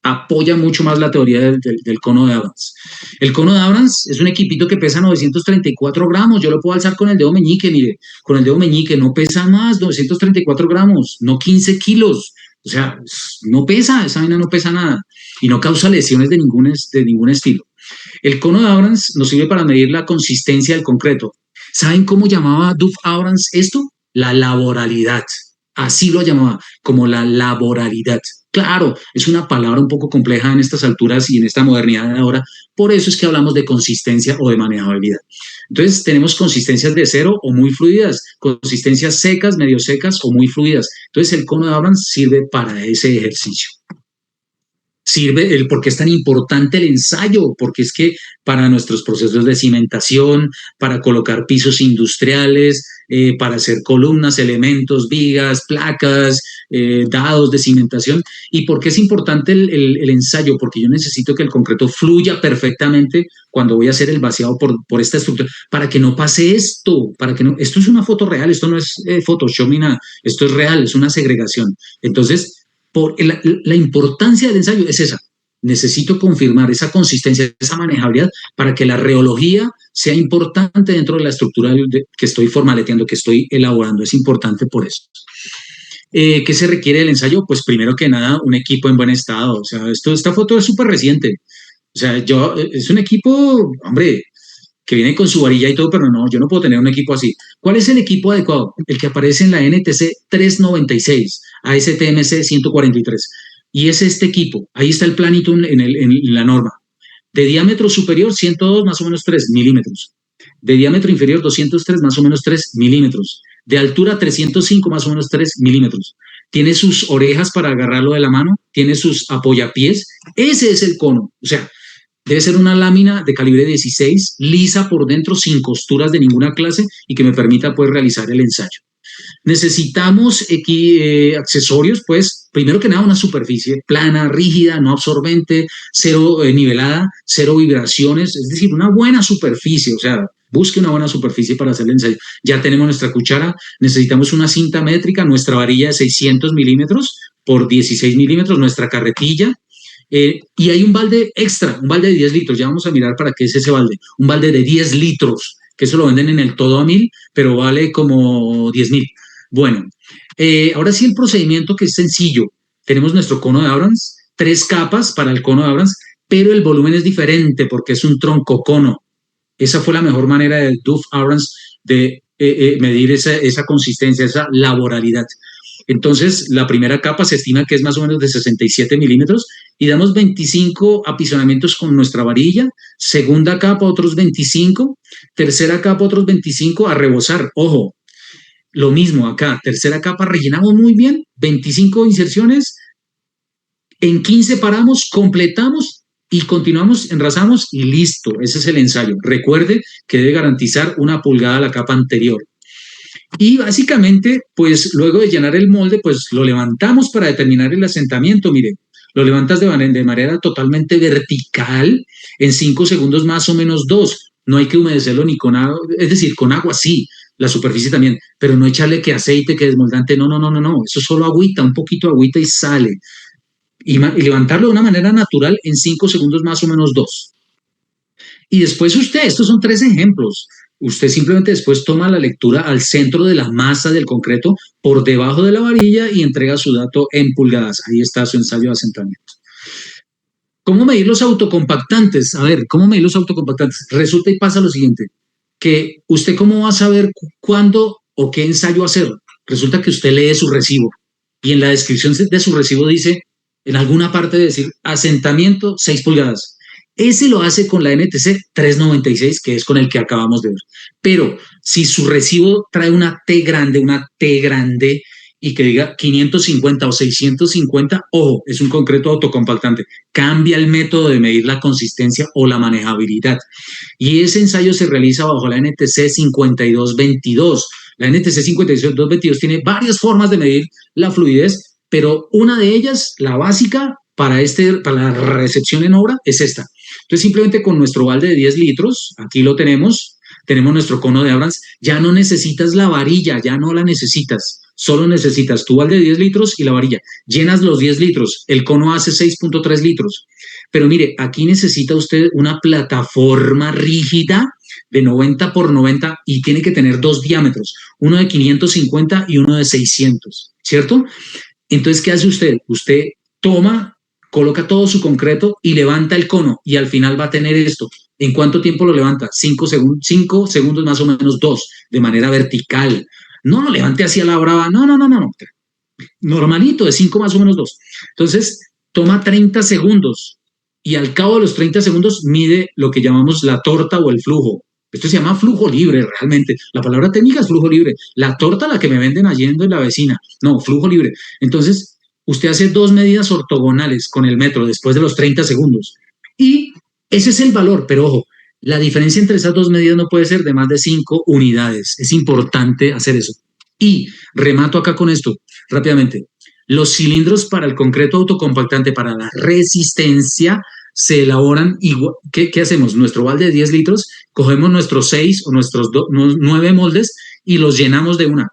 apoya mucho más la teoría del cono de Abrams. El cono de Abrams es un equipito que pesa 934 gramos. Yo lo puedo alzar con el dedo meñique, mire, con el dedo meñique no pesa más, 934 gramos, no 15 kilos. O sea, no pesa, esa vaina no pesa nada y no causa lesiones de ningún estilo. El cono de Abrams nos sirve para medir la consistencia del concreto. ¿Saben cómo llamaba Dov Abrams esto? La laboralidad. Así lo llamaba, como la laboralidad. Claro, es una palabra un poco compleja en estas alturas y en esta modernidad de ahora. Por eso es que hablamos de consistencia o de manejabilidad. Entonces, tenemos consistencias de cero o muy fluidas, consistencias secas, medio secas o muy fluidas. Entonces, el cono de Abrams sirve para ese ejercicio. Sirve porque es tan importante el ensayo, porque es que para nuestros procesos de cimentación, para colocar pisos industriales, para hacer columnas, elementos, vigas, placas, dados de cimentación. ¿Y por qué es importante el ensayo? Porque yo necesito que el concreto fluya perfectamente cuando voy a hacer el vaciado por esta estructura, para que no pase esto, para que no, esto es una foto real, esto no es Photoshop ni nada, esto es real, es una segregación. Entonces, la importancia del ensayo es esa. Necesito confirmar esa consistencia, esa manejabilidad para que la reología sea importante dentro de la estructura que estoy formaleteando, que estoy elaborando. Es importante por eso. ¿Qué se requiere del ensayo? Pues primero que nada, un equipo en buen estado. O sea, esta foto es súper reciente. O sea, es un equipo, hombre, que viene con su varilla y todo, pero no, yo no puedo tener un equipo así. ¿Cuál es el equipo adecuado? El que aparece en la NTC 396, ASTMC 143. Y es este equipo. Ahí está el planito en la norma. De diámetro superior, 102, más o menos 3 milímetros. De diámetro inferior, 203, más o menos 3 milímetros. De altura, 305, más o menos 3 milímetros. Tiene sus orejas para agarrarlo de la mano, tiene sus apoyapiés. Ese es el cono. O sea, debe ser una lámina de calibre 16, lisa por dentro, sin costuras de ninguna clase y que me permita pues realizar el ensayo. Necesitamos accesorios, pues, primero que nada una superficie plana, rígida, no absorbente, cero nivelada, cero vibraciones, es decir, una buena superficie, o sea, busque una buena superficie para hacer el ensayo. Ya tenemos nuestra cuchara, necesitamos una cinta métrica, nuestra varilla de 600 milímetros por 16 milímetros, nuestra carretilla, y hay un balde extra, un balde de 10 litros, ya vamos a mirar para qué es ese balde, un balde de 10 litros, que eso lo venden en el todo a 1000, pero vale como 10.000. Bueno, ahora sí el procedimiento que es sencillo. Tenemos nuestro cono de Abrams, 3 capas para el cono de Abrams, pero el volumen es diferente porque es un troncocono. Esa fue la mejor manera de Duff-Abrams de medir esa consistencia, esa laboralidad. Entonces, la primera capa se estima que es más o menos de 67 milímetros y damos 25 apisonamientos con nuestra varilla, segunda capa otros 25, tercera capa otros 25 a rebosar. Ojo, lo mismo acá, tercera capa rellenamos muy bien, 25 inserciones, en 15 paramos, completamos y continuamos, enrazamos y listo, ese es el ensayo. Recuerde que debe garantizar 1 pulgada a la capa anterior. Y básicamente, pues luego de llenar el molde, pues lo levantamos para determinar el asentamiento. Mire, lo levantas de manera totalmente vertical, en 5 segundos más o menos 2. No hay que humedecerlo ni con agua, es decir, con agua sí, la superficie también, pero no echarle que aceite, que desmoldante, no, eso es solo agüita, un poquito de agüita y sale. Y levantarlo de una manera natural en 5 segundos más o menos 2. Y después usted, estos son 3 ejemplos, usted simplemente después toma la lectura al centro de la masa del concreto por debajo de la varilla y entrega su dato en pulgadas. Ahí está su ensayo de asentamiento. ¿Cómo medir los autocompactantes? A ver, ¿cómo medir los autocompactantes? Resulta y pasa lo siguiente, que usted cómo va a saber cuándo o qué ensayo hacer. Resulta que usted lee su recibo y en la descripción de su recibo dice, en alguna parte de decir, asentamiento 6 pulgadas. Ese lo hace con la NTC 396, que es con el que acabamos de ver. Pero si su recibo trae una T grande y que diga 550 o 650, ojo, es un concreto autocompactante. Cambia el método de medir la consistencia o la manejabilidad. Y ese ensayo se realiza bajo la NTC 5222. La NTC 5222 tiene varias formas de medir la fluidez, pero una de ellas, la básica, para la recepción en obra, es esta. Entonces, simplemente con nuestro balde de 10 litros, aquí lo tenemos nuestro cono de Abrams, ya no necesitas la varilla, ya no la necesitas, solo necesitas tu balde de 10 litros y la varilla. Llenas los 10 litros, el cono hace 6.3 litros. Pero mire, aquí necesita usted una plataforma rígida de 90 por 90 y tiene que tener 2 diámetros, uno de 550 y uno de 600, ¿cierto? Entonces, ¿qué hace usted? Usted toma, coloca todo su concreto y levanta el cono y al final va a tener esto. ¿En cuánto tiempo lo levanta? 5 segundos más o menos 2, de manera vertical. No lo levante hacia la brava, no. Normalito, de 5 más o menos 2. Entonces, toma 30 segundos y al cabo de los 30 segundos mide lo que llamamos la torta o el flujo. Esto se llama flujo libre realmente. La palabra técnica es flujo libre. La torta, la que me venden allí en la vecina. No, flujo libre. Entonces, usted hace 2 medidas ortogonales con el metro después de los 30 segundos. Y ese es el valor, pero ojo, la diferencia entre esas 2 medidas no puede ser de más de 5 unidades. Es importante hacer eso. Y remato acá con esto rápidamente. Los cilindros para el concreto autocompactante, para la resistencia, se elaboran igual. ¿Qué hacemos? Nuestro balde de 10 litros, cogemos nuestros 6 o nuestros 9 moldes y los llenamos de una.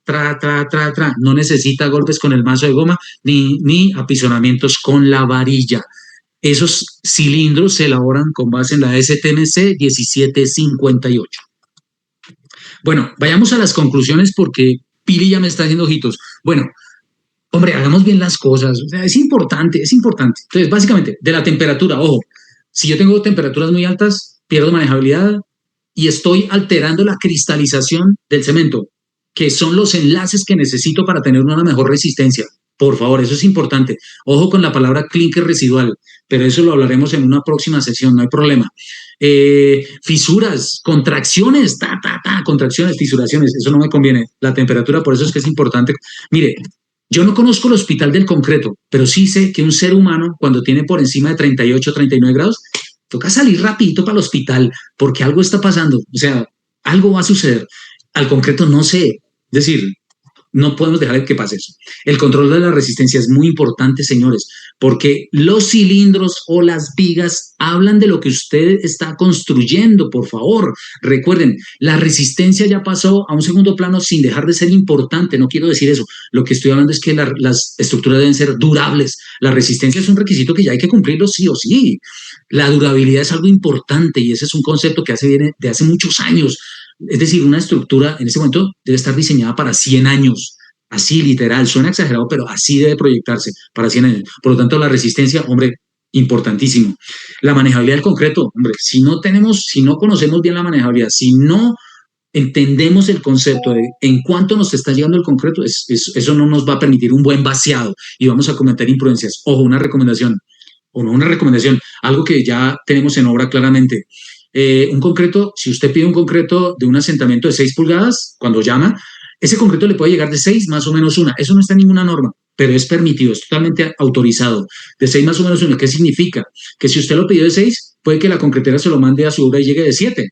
No necesita golpes con el mazo de goma ni apisonamientos con la varilla. Esos cilindros se elaboran con base en la STMC 1758. Bueno, vayamos a las conclusiones porque Pili ya me está haciendo ojitos. Bueno, hombre, hagamos bien las cosas. O sea, es importante. Entonces, básicamente, de la temperatura, ojo, si yo tengo temperaturas muy altas, pierdo manejabilidad y estoy alterando la cristalización del cemento, que son los enlaces que necesito para tener una mejor resistencia. Por favor, eso es importante. Ojo con la palabra clinker residual, pero eso lo hablaremos en una próxima sesión, no hay problema. Fisuras, contracciones, contracciones, fisuraciones, eso no me conviene. La temperatura, por eso es que es importante. Mire, yo no conozco el hospital del concreto, pero sí sé que un ser humano, cuando tiene por encima de 38, 39 grados, toca salir rapidito para el hospital porque algo está pasando. O sea, algo va a suceder. Al concreto no sé. Es decir, no podemos dejar que pase eso. El control de la resistencia es muy importante, señores, porque los cilindros o las vigas hablan de lo que usted está construyendo, por favor. Recuerden, la resistencia ya pasó a un segundo plano sin dejar de ser importante, no quiero decir eso. Lo que estoy hablando es que las estructuras deben ser durables. La resistencia es un requisito que ya hay que cumplirlo sí o sí. La durabilidad es algo importante y ese es un concepto que viene de hace muchos años. Es decir, una estructura en ese momento debe estar diseñada para 100 años. Así, literal, suena exagerado, pero así debe proyectarse para 100 años. Por lo tanto, la resistencia, hombre, importantísimo. La manejabilidad del concreto, hombre, si no conocemos bien la manejabilidad, si no entendemos el concepto de en cuánto nos está llegando el concreto, eso no nos va a permitir un buen vaciado y vamos a cometer imprudencias. Ojo, una recomendación, o no una recomendación, algo que ya tenemos en obra claramente. Un concreto, si usted pide un concreto de un asentamiento de 6 pulgadas, cuando llama, ese concreto le puede llegar de 6 más o menos una. Eso no está en ninguna norma, pero es permitido, es totalmente autorizado. De 6 más o menos una. ¿Qué significa? Que si usted lo pidió de 6, puede que la concretera se lo mande a su obra y llegue de 7.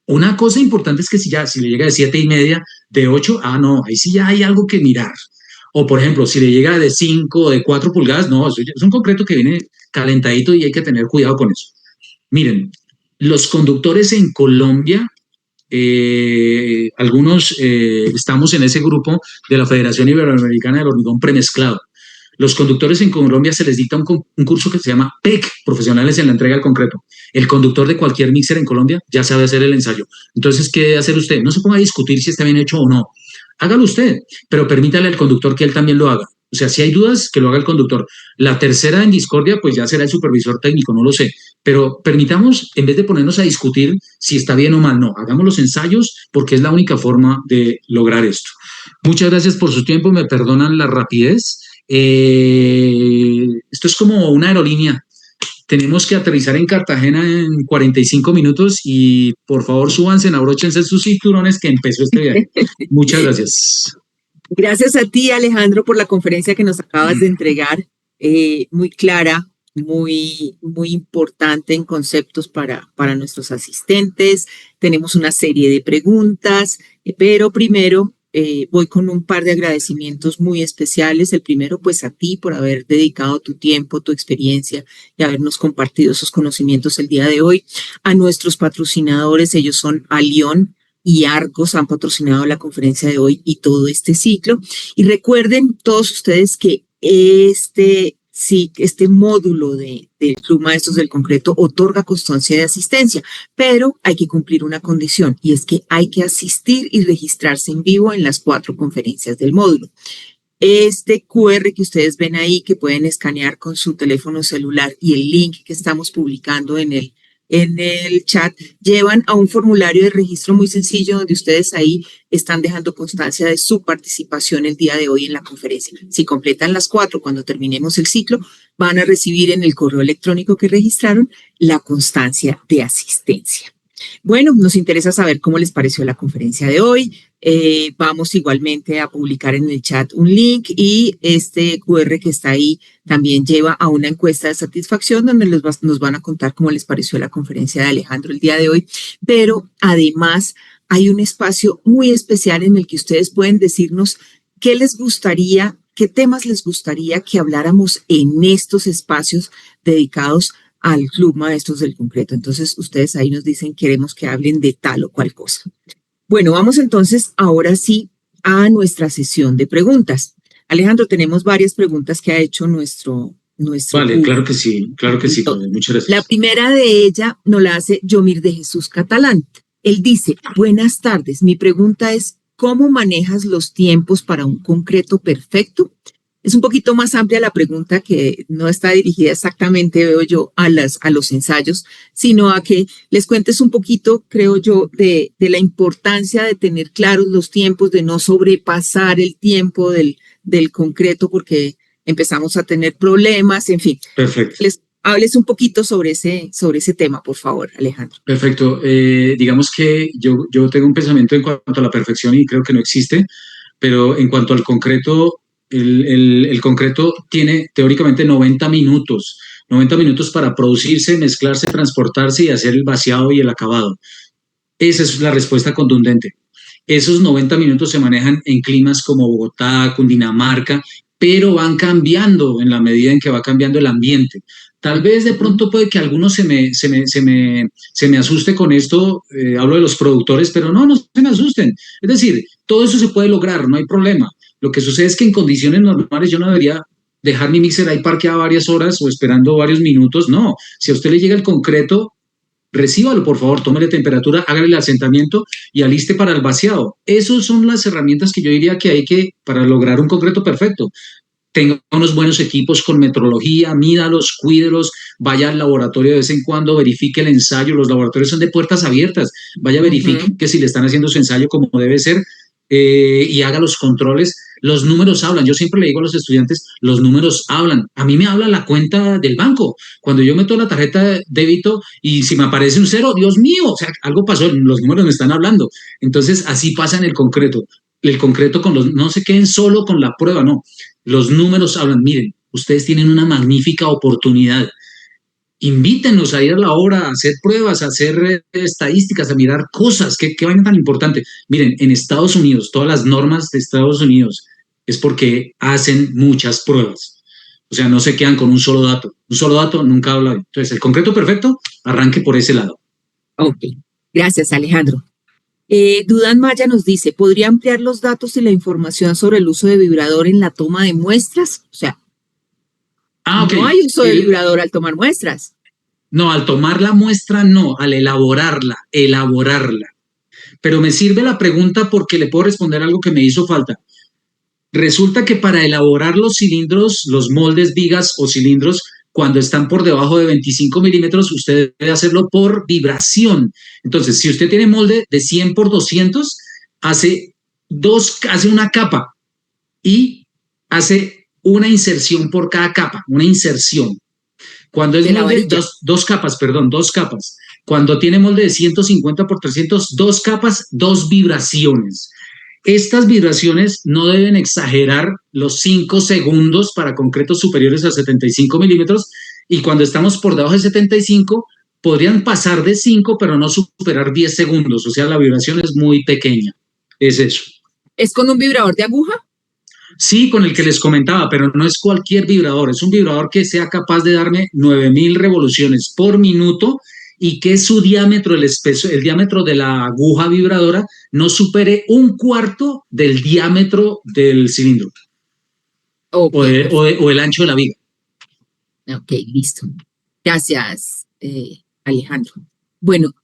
Una cosa importante es que si le llega de 7:30, de 8, no, ahí sí ya hay algo que mirar. O, por ejemplo, si le llega de 5 o de 4 pulgadas, no, eso es un concreto que viene calentadito y hay que tener cuidado con eso. Miren, los conductores en Colombia, algunos estamos en ese grupo de la Federación Iberoamericana del Hormigón Premezclado. Los conductores en Colombia se les dicta un curso que se llama PEC, Profesionales en la Entrega del Concreto. El conductor de cualquier mixer en Colombia ya sabe hacer el ensayo. Entonces, ¿qué debe hacer usted? No se ponga a discutir si está bien hecho o no. Hágalo usted, pero permítale al conductor que él también lo haga. O sea, si hay dudas, que lo haga el conductor. La tercera en discordia, pues ya será el supervisor técnico, no lo sé. Pero permitamos, en vez de ponernos a discutir si está bien o mal, no, hagamos los ensayos porque es la única forma de lograr esto. Muchas gracias por su tiempo, me perdonan la rapidez. Esto es como una aerolínea. Tenemos que aterrizar en Cartagena en 45 minutos y por favor súbanse, abróchense sus cinturones que empezó este viaje. Muchas gracias. Gracias a ti, Alejandro, por la conferencia que nos acabas de entregar, muy clara, muy importante en conceptos para nuestros asistentes. Tenemos una serie de preguntas, pero primero voy con un par de agradecimientos muy especiales. El primero, pues a ti por haber dedicado tu tiempo, tu experiencia y habernos compartido esos conocimientos el día de hoy. A nuestros patrocinadores, ellos son Alión y Argos, han patrocinado la conferencia de hoy y todo este ciclo. Y recuerden todos ustedes que este módulo del Club Maestros del Concreto otorga constancia de asistencia, pero hay que cumplir una condición y es que hay que asistir y registrarse en vivo en las 4 conferencias del módulo. Este QR que ustedes ven ahí, que pueden escanear con su teléfono celular, y el link que estamos publicando en el chat, llevan a un formulario de registro muy sencillo donde ustedes ahí están dejando constancia de su participación el día de hoy en la conferencia. Si completan las 4 cuando terminemos el ciclo, van a recibir en el correo electrónico que registraron la constancia de asistencia. Bueno, nos interesa saber cómo les pareció la conferencia de hoy. Vamos igualmente a publicar en el chat un link y este QR que está ahí también lleva a una encuesta de satisfacción donde nos van a contar cómo les pareció la conferencia de Alejandro el día de hoy. Pero además hay un espacio muy especial en el que ustedes pueden decirnos qué les gustaría, qué temas les gustaría que habláramos en estos espacios dedicados al Club Maestros del Concreto. Entonces, ustedes ahí nos dicen, queremos que hablen de tal o cual cosa. Bueno, vamos entonces ahora sí a nuestra sesión de preguntas. Alejandro, tenemos varias preguntas que ha hecho nuestro Vale, claro que sí, muchas gracias. La primera de ella nos la hace Yomir de Jesús Catalán. Él dice, buenas tardes, mi pregunta es, ¿cómo manejas los tiempos para un concreto perfecto? Es un poquito más amplia la pregunta, que no está dirigida exactamente, veo yo, a los ensayos, sino a que les cuentes un poquito, creo yo, de la importancia de tener claros los tiempos, de no sobrepasar el tiempo del concreto porque empezamos a tener problemas, en fin. Perfecto. Hables un poquito sobre ese tema, por favor, Alejandro. Perfecto. Digamos que yo tengo un pensamiento en cuanto a la perfección y creo que no existe, pero en cuanto al concreto, el concreto tiene teóricamente 90 minutos para producirse, mezclarse, transportarse y hacer el vaciado y el acabado. Esa es la respuesta contundente. Esos 90 minutos se manejan en climas como Bogotá, Cundinamarca, pero van cambiando en la medida en que va cambiando el ambiente. Tal vez de pronto puede que alguno se me asuste con esto, hablo de los productores, pero no se me asusten. Es decir, todo eso se puede lograr, no hay problema. Lo que sucede es que en condiciones normales yo no debería dejar mi mixer ahí parqueado varias horas o esperando varios minutos. No, si a usted le llega el concreto, recíbalo, por favor, tómele temperatura, hágale el asentamiento y aliste para el vaciado. Esas son las herramientas que yo diría que hay que, para lograr un concreto perfecto. Tenga unos buenos equipos con metrología, mídalos, cuídelos, vaya al laboratorio de vez en cuando, verifique el ensayo, los laboratorios son de puertas abiertas, vaya, verifique que si le están haciendo su ensayo como debe ser, y haga los controles. Los números hablan, yo siempre le digo a los estudiantes, los números hablan. A mí me habla la cuenta del banco. Cuando yo meto la tarjeta de débito y si me aparece un cero, Dios mío, o sea, algo pasó, los números me están hablando. Entonces, así pasa en el concreto. El concreto con los, no se queden solo con la prueba, no. Los números hablan. Miren, ustedes tienen una magnífica oportunidad. Invítenos a ir a la obra, a hacer pruebas, a hacer estadísticas, a mirar cosas. ¿Qué vaina tan importante? Miren, en Estados Unidos, todas las normas de Estados Unidos es porque hacen muchas pruebas. O sea, no se quedan con un solo dato. Un solo dato nunca habla. Entonces, el concreto perfecto, arranque por ese lado. Ok, gracias Alejandro. Dudan Maya nos dice, ¿podría ampliar los datos y la información sobre el uso de vibrador en la toma de muestras? O sea, okay. No hay uso de vibrador al tomar muestras. No, al tomar la muestra no, al elaborarla. Pero me sirve la pregunta porque le puedo responder algo que me hizo falta. Resulta que para elaborar los cilindros, los moldes, vigas o cilindros, cuando están por debajo de 25 milímetros, usted debe hacerlo por vibración. Entonces, si usted tiene molde de 100 por 200, hace una capa y hace una inserción por cada capa, una inserción. Cuando es molde, dos capas. Cuando tiene molde de 150 por 300, 2 capas, 2 vibraciones. Estas vibraciones no deben exagerar los 5 segundos para concretos superiores a 75 milímetros y cuando estamos por debajo de 75 podrían pasar de 5 pero no superar 10 segundos, o sea, la vibración es muy pequeña. Es eso. ¿Es con un vibrador de aguja? Sí, con el que les comentaba, pero no es cualquier vibrador, es un vibrador que sea capaz de darme 9.000 revoluciones por minuto y que su diámetro, el diámetro de la aguja vibradora no supere 1/4 del diámetro del cilindro. Okay. O el ancho de la viga. Ok, listo. Gracias, Alejandro. Bueno,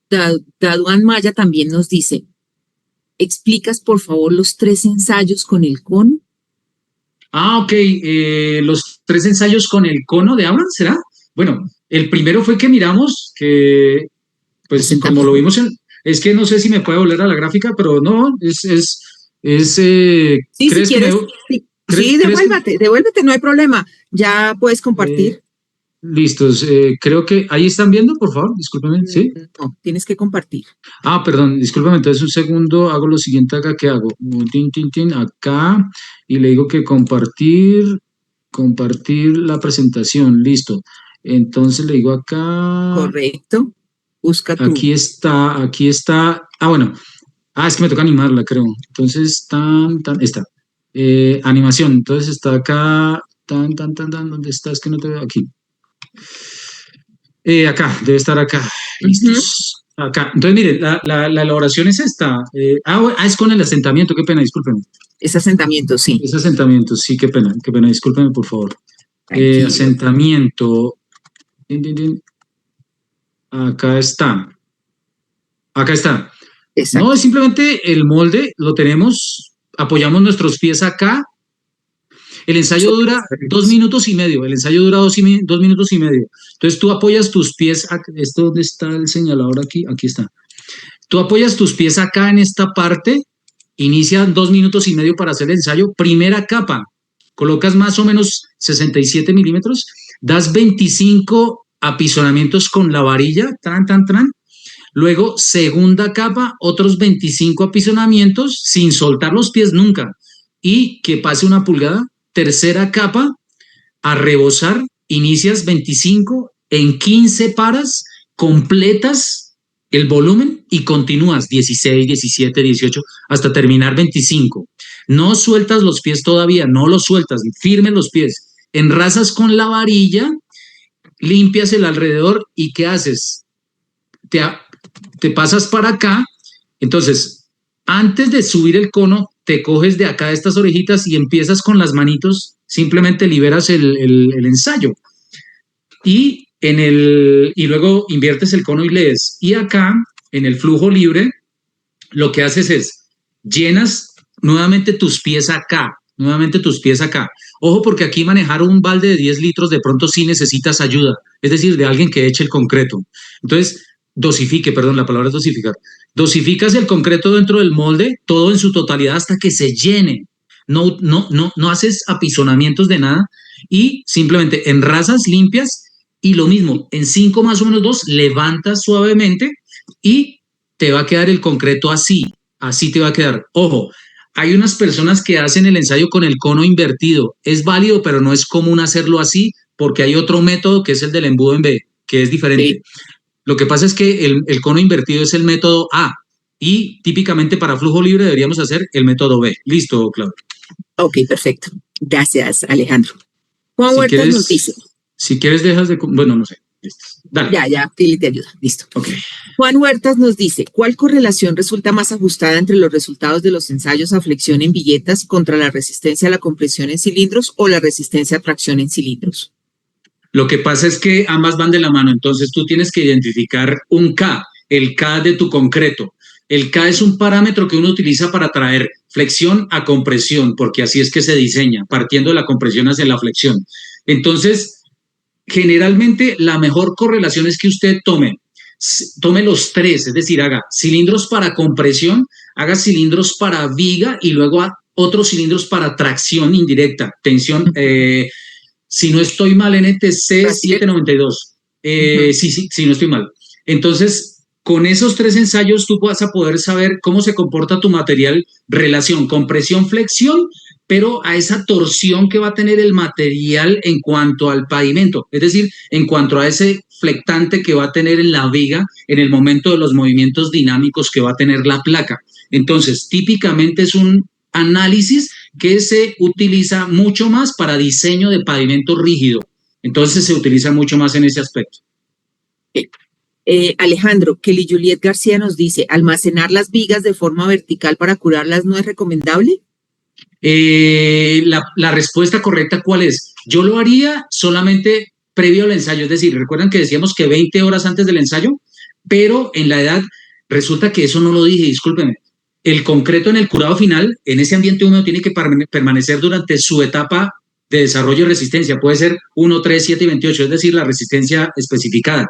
Daduan Maya también nos dice, ¿explicas por favor los 3 ensayos con el cono? Ok, los 3 ensayos con el cono de Abraham, ¿será? Bueno, el primero fue que miramos que, pues como lo vimos es que no sé si me puede volver a la gráfica, pero no, sí, ¿crees si quieres, sí, devuélvete, no hay problema, ya puedes compartir. Listos, creo que ahí están viendo, por favor, discúlpeme, ¿sí? No, tienes que compartir. Perdón, discúlpeme, entonces un segundo, hago lo siguiente acá, ¿qué hago? Acá, y le digo que compartir la presentación, listo. Entonces le digo acá. Correcto. Busca tú. Aquí está. Bueno. Es que me toca animarla, creo. Entonces, está. Animación. Entonces está acá. ¿Dónde está? Es que no te veo aquí. Acá, debe estar acá. Listos. Acá. Entonces, mire, la elaboración es esta. Es con el asentamiento, qué pena, discúlpeme. Es asentamiento, sí. Es asentamiento, sí, qué pena, discúlpeme, por favor. Asentamiento. Acá está. Exacto. No, es simplemente el molde, lo tenemos, apoyamos nuestros pies acá. El ensayo dura 2 minutos y medio. Entonces tú apoyas tus pies, ¿dónde está el señalador aquí? Aquí está. Tú apoyas tus pies acá en esta parte, inicia 2 minutos y medio para hacer el ensayo. Primera capa, colocas más o menos 67 milímetros, das 25 apisonamientos con la varilla, Luego, segunda capa, otros 25 apisonamientos sin soltar los pies nunca y que pase 1 pulgada. Tercera capa, a rebosar, inicias 25, en 15 paras, completas el volumen y continúas 16, 17, 18 hasta terminar 25. No sueltas los pies todavía, no los sueltas, firmes los pies. Enrazas con la varilla, limpias el alrededor y ¿qué haces? Te pasas para acá, entonces, antes de subir el cono, te coges de acá estas orejitas y empiezas con las manitos, simplemente liberas el ensayo. Y y luego inviertes el cono y lees. Y acá, en el flujo libre, lo que haces es llenas nuevamente tus pies acá, nuevamente tus pies acá. Ojo, porque aquí manejar un balde de 10 litros de pronto sí necesitas ayuda, es decir, de alguien que eche el concreto. Entonces, dosifique, perdón, la palabra es dosificar. Dosificas el concreto dentro del molde, todo en su totalidad hasta que se llene. No haces apisonamientos de nada y simplemente enrasas, limpias y lo mismo, en 5 más o menos 2, levantas suavemente y te va a quedar el concreto así, así te va a quedar. Ojo, hay unas personas que hacen el ensayo con el cono invertido. Es válido, pero no es común hacerlo así porque hay otro método que es el del embudo en B, que es diferente. Sí. Lo que pasa es que el cono invertido es el método A y típicamente para flujo libre deberíamos hacer el método B. Listo, Claudio. Ok, perfecto. Gracias, Alejandro. Juan Huertas nos dice. Si quieres dejas de... Bueno, no sé. Dale. Ya, Pili te ayuda. Listo. Okay. Juan Huertas nos dice, ¿cuál correlación resulta más ajustada entre los resultados de los ensayos a flexión en villetas contra la resistencia a la compresión en cilindros o la resistencia a tracción en cilindros? Lo que pasa es que ambas van de la mano, entonces tú tienes que identificar un K, el K de tu concreto. El K es un parámetro que uno utiliza para traer flexión a compresión, porque así es que se diseña, partiendo de la compresión hacia la flexión. Entonces, generalmente la mejor correlación es que usted tome los tres, es decir, haga cilindros para compresión, haga cilindros para viga y luego otros cilindros para tracción indirecta, tensión, si no estoy mal, NTC 792. Sí, no estoy mal. Entonces, con esos tres ensayos tú vas a poder saber cómo se comporta tu material, relación compresión-flexión, pero a esa torsión que va a tener el material en cuanto al pavimento, es decir, en cuanto a ese flectante que va a tener en la viga en el momento de los movimientos dinámicos que va a tener la placa. Entonces, típicamente es un análisis que se utiliza mucho más para diseño de pavimento rígido. Entonces, se utiliza mucho más en ese aspecto. Alejandro, Kelly Juliet García nos dice, ¿almacenar las vigas de forma vertical para curarlas no es recomendable? La respuesta correcta, ¿cuál es? Yo lo haría solamente previo al ensayo, es decir, recuerdan que decíamos que 20 horas antes del ensayo, pero en la edad resulta que eso no lo dije, discúlpenme. El concreto en el curado final, en ese ambiente húmedo, tiene que permanecer durante su etapa de desarrollo y resistencia. Puede ser 1, 3, 7 y 28, es decir, la resistencia especificada.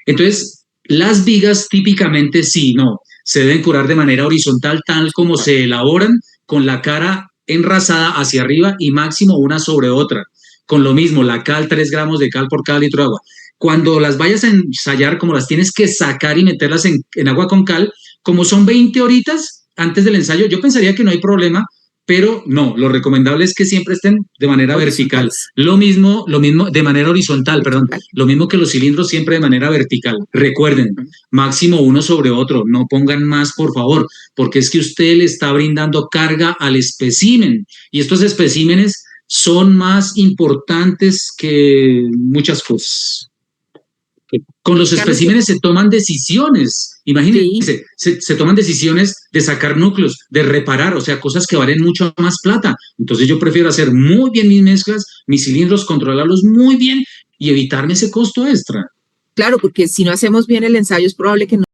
Entonces, las vigas típicamente sí, no, se deben curar de manera horizontal, tal como se elaboran, con la cara enrasada hacia arriba y máximo una sobre otra. Con lo mismo, la cal, 3 gramos de cal por cada litro de agua. Cuando las vayas a ensayar, como las tienes que sacar y meterlas en agua con cal, como son 20 horitas antes del ensayo, yo pensaría que no hay problema, pero no, lo recomendable es que siempre estén de manera vertical. Lo mismo de manera horizontal, perdón. Lo mismo que los cilindros, siempre de manera vertical. Recuerden, máximo uno sobre otro. No pongan más, por favor, porque es que usted le está brindando carga al espécimen. Y estos especímenes son más importantes que muchas cosas. Con los especímenes se toman decisiones, imagínense, se toman decisiones de sacar núcleos, de reparar, o sea, cosas que valen mucho más plata. Entonces yo prefiero hacer muy bien mis mezclas, mis cilindros, controlarlos muy bien y evitarme ese costo extra. Claro, porque si no hacemos bien el ensayo es probable que no